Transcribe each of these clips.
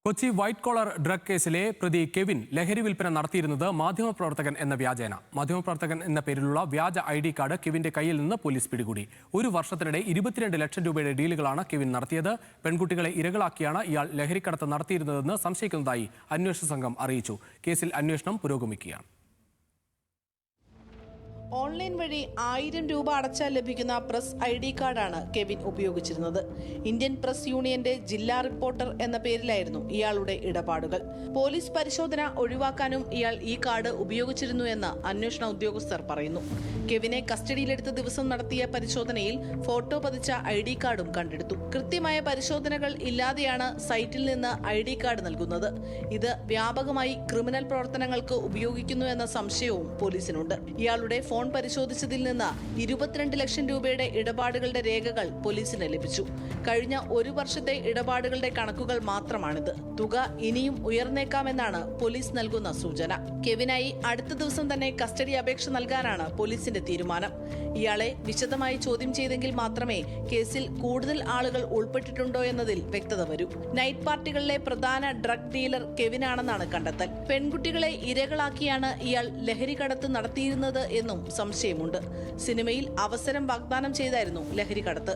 Kochi white collar drug കേസിലെ പ്രതി Kevin ലഹരി വിൽപ്പന നടത്തിയിരുന്നത് മാധ്യമപ്രവർത്തകൻ എന്ന വ്യാജേന. മാധ്യമപ്രവർത്തകൻ എന്ന പേരിലുള്ള വ്യാജ ID കാർഡ് കെവിന്റെ കയ്യിൽ നിന്ന് പോലീസ് പിടികൂടി. ഒരു വർഷത്തിനിടെ 22 ലക്ഷം രൂപയുടെ ഡീലുകളാണ് കെവിൻ നടത്തിയത്. പെൺകുട്ടികളെ ഇരകളാക്കിയാണ് ഇയാൾ ലഹരിക്കടത്ത് നടത്തിയിരുന്നതെന്ന് സംശയിക്കുന്നതായി അന്വേഷണ സംഘം അറിയിച്ചു. കേസിൽ അന്വേഷണം പുരോഗമിക്കുകയാണ്. ഓൺലൈൻ വഴി 1000 രൂപ അടച്ചാൽ ലഭിക്കുന്ന പ്രസ് ID കാർഡാണ് കെവിൻ ഉപയോഗിച്ചിരുന്നത്. ഇന്ത്യൻ പ്രസ് യൂണിയന്റെ ജില്ലാ റിപ്പോർട്ടർ എന്ന പേരിലായിരുന്നു ഇയാളുടെ ഇടപാടുകൾ. പോലീസ് പരിശോധന ഒഴിവാക്കാനും ഇയാൾ ഈ കാർഡ് ഉപയോഗിച്ചിരുന്നു എന്ന് അന്വേഷണ ഉദ്യോഗസ്ഥർ പറയുന്നു. കെവിനെ കസ്റ്റഡിയിലെടുത്ത ദിവസം നടത്തിയ പരിശോധനയിൽ ഫോട്ടോ പതിച്ച ID കാർഡും കണ്ടെടുത്തു. കൃത്യമായ പരിശോധനകൾ ഇല്ലാതെയാണ് സൈറ്റിൽ നിന്ന് ID കാർഡ് നൽകുന്നത്. ഇത് വ്യാപകമായി ക്രിമിനൽ പ്രവർത്തനങ്ങൾക്ക് ഉപയോഗിക്കുന്നു എന്ന സംശയവും പോലീസിനുണ്ട്. ഇയാളുടെ ഫോൺ പരിശോധിച്ചതിൽ നിന്ന് 22 ലക്ഷം രൂപയുടെ ഇടപാടുകളുടെ രേഖകൾ പോലീസിന് ലഭിച്ചു. കഴിഞ്ഞ ഒരു വർഷത്തെ ഇടപാടുകളുടെ കണക്കുകൾ മാത്രമാണിത്. തുക ഇനിയും ഉയർന്നേക്കാമെന്നാണ് പോലീസ് നൽകുന്ന സൂചന. കെവിനായി അടുത്ത ദിവസം തന്നെ കസ്റ്റഡി അപേക്ഷ നൽകാനാണ് പോലീസിന്റെ തീരുമാനം. ഇയാളെ വിശദമായി ചോദ്യം ചെയ്തെങ്കിൽ മാത്രമേ കേസിൽ കൂടുതൽ ആളുകൾ ഉൾപ്പെട്ടിട്ടുണ്ടോ എന്നതിൽ വ്യക്തത വരൂ. നൈറ്റ് പാർട്ടികളിലെ പ്രധാന ഡ്രഗ് ഡീലർ കെവിനാണെന്നാണ് കണ്ടെത്തൽ. പെൺകുട്ടികളെ ഇരകളാക്കിയാണ് ഇയാൾ ലഹരി കടത്ത് നടത്തിയിരുന്നത് എന്നും സംശയമുണ്ട്. സിനിമയിൽ അവസരം വാഗ്ദാനം ചെയ്തായിരുന്നു ലഹരി കടത്ത്.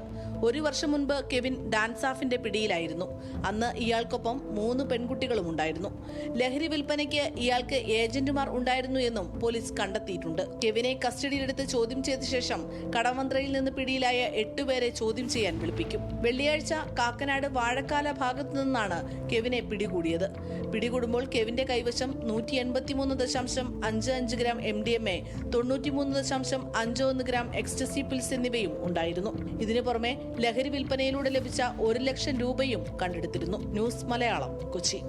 ഒരു വർഷം മുൻപ് കെവിൻ ഡാൻസ് ഓഫിന്റെ പിടിയിലായിരുന്നു. അന്ന് ഇയാൾക്കൊപ്പം 3 പെൺകുട്ടികളും ഉണ്ടായിരുന്നു. ലഹരി വിൽപ്പനയ്ക്ക് ഇയാൾക്ക് ഏജന്റുമാർ ഉണ്ടായിരുന്നു എന്നും പോലീസ് കണ്ടെത്തിയിട്ടുണ്ട്. കെവിനെ കസ്റ്റഡിയിലെടുത്ത് ചോദ്യം ചെയ്ത ശേഷം കടവന്ത്രയിൽ നിന്ന് പിടിയിലായ 8 പേരെ ചോദ്യം ചെയ്യാൻ വിളിപ്പിക്കും. വെള്ളിയാഴ്ച കാക്കനാട് വാഴക്കാല ഭാഗത്തു നിന്നാണ് കെവിനെ പിടികൂടിയത്. പിടികൂടുമ്പോൾ കെവിന്റെ കൈവശം 183.55 gram MDMA, 93.51 gram ecstasy pills എന്നിവയും ഉണ്ടായിരുന്നു. ഇതിനു പുറമെ ലഹരി വിൽപ്പനയിലൂടെ ലഭിച്ച 1 ലക്ഷം രൂപയും കണ്ടെടുത്തിരുന്നു. ന്യൂസ് മലയാളം, കൊച്ചി.